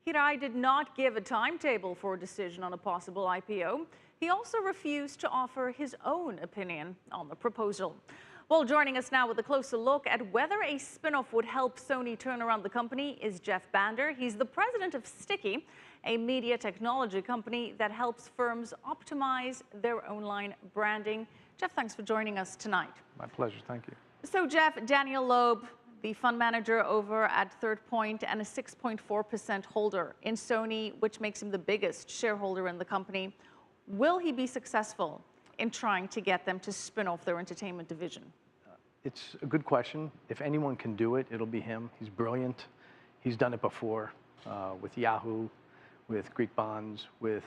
Hirai did not give a timetable for a decision on a possible IPO. He also refused to offer his own opinion on the proposal. Well, joining us now with a closer look at whether a spin-off would help Sony turn around the company is Jeff Bander. He's the president of Sticky, a media technology company that helps firms optimize their online branding. Jeff, thanks for joining us tonight. My pleasure, thank you. So Jeff, Daniel Loeb, the fund manager over at Third Point and a 6.4% holder in Sony, which makes him the biggest shareholder in the company. Will he be successful in trying to get them to spin off their entertainment division? It's a good question. If anyone can do it, it'll be him. He's brilliant. He's done it before with Yahoo, with Greek Bonds, with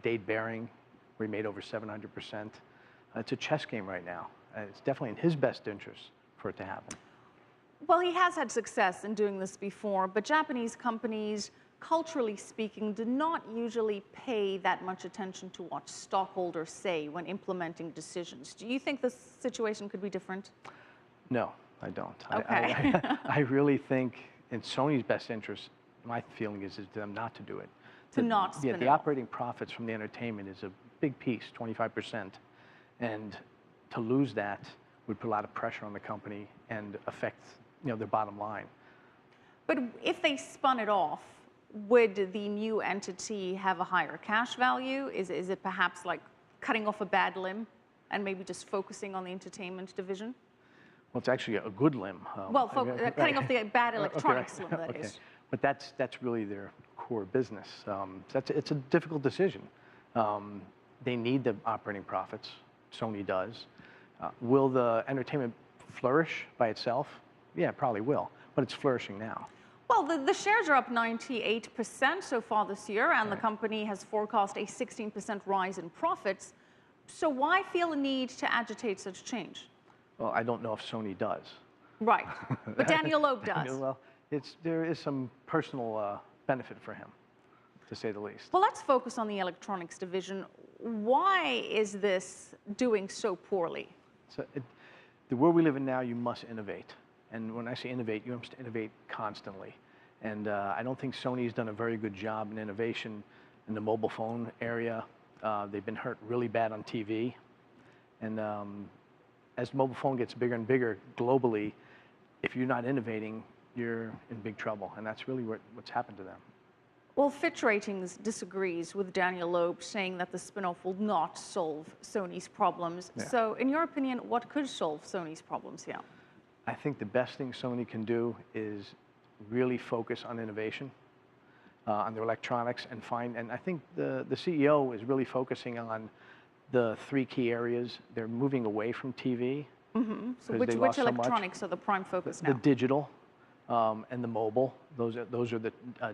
Dade Bearing, where he made over 700%. It's a chess game right now. It's definitely in his best interest for it to happen. Well, he has had success in doing this before, but Japanese companies, culturally speaking, do not usually pay that much attention to what stockholders say when implementing decisions. Do you think this situation could be different? No, I don't. Okay. I really think in Sony's best interest, my feeling is them not to do it. To not spin it off. The operating profits from the entertainment is a big piece, 25%. And to lose that would put a lot of pressure on the company and affect their bottom line. But if they spun it off, would the new entity have a higher cash value? Is it perhaps like cutting off a bad limb and maybe just focusing on the entertainment division? Well, it's actually a good limb. Cutting off the bad electronics limb, that is. But that's really their core business. It's a difficult decision. They need the operating profits. Sony does. Will the entertainment flourish by itself? Yeah, it probably will, but it's flourishing now. Well, the shares are up 98% so far this year, and the company has forecast a 16% rise in profits. So why feel a need to agitate such change? Well, I don't know if Sony does. Right, but Daniel Loeb does. Well, there is some personal benefit for him, to say the least. Well, let's focus on the electronics division. Why is this doing so poorly? So the world we live in now, you must innovate. And when I say innovate, you must innovate constantly. And I don't think Sony's done a very good job in innovation in the mobile phone area. They've been hurt really bad on TV. And as the mobile phone gets bigger and bigger globally, if you're not innovating, you're in big trouble. And that's really what's happened to them. Well, Fitch Ratings disagrees with Daniel Loeb, saying that the spin-off will not solve Sony's problems. Yeah. So in your opinion, what could solve Sony's problems here? I think the best thing Sony can do is really focus on innovation, on their electronics, and I think the CEO is really focusing on the three key areas. They're moving away from TV. Mm-hmm. So which electronics are the prime focus now? The digital and the mobile. Those are the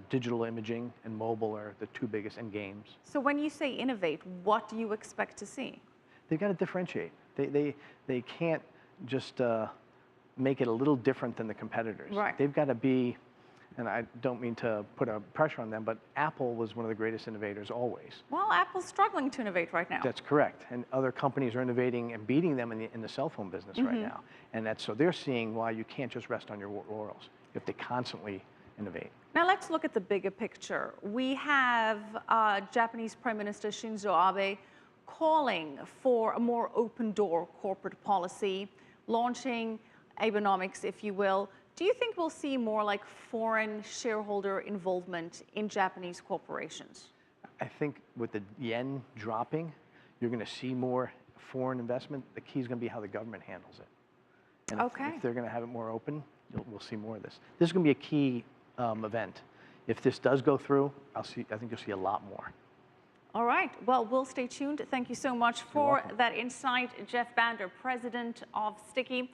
digital imaging and mobile are the two biggest, and games. So when you say innovate, what do you expect to see? They've got to differentiate. They can't just make it a little different than the competitors. Right. They've got to be, and I don't mean to put a pressure on them, but Apple was one of the greatest innovators always. Well, Apple's struggling to innovate right now. That's correct. And other companies are innovating and beating them in the cell phone business right now. And so they're seeing why you can't just rest on your laurels. You have to constantly innovate. Now let's look at the bigger picture. We have Japanese Prime Minister Shinzo Abe calling for a more open-door corporate policy, launching Abenomics, if you will. Do you think we'll see more like foreign shareholder involvement in Japanese corporations? I think with the yen dropping, you're going to see more foreign investment. The key is going to be how the government handles it. And if they're going to have it more open, we'll see more of this. This is going to be a key event. If this does go through, I think you'll see a lot more. All right. Well, we'll stay tuned. Thank you so much for that insight, Jeff Bander, president of Sticky.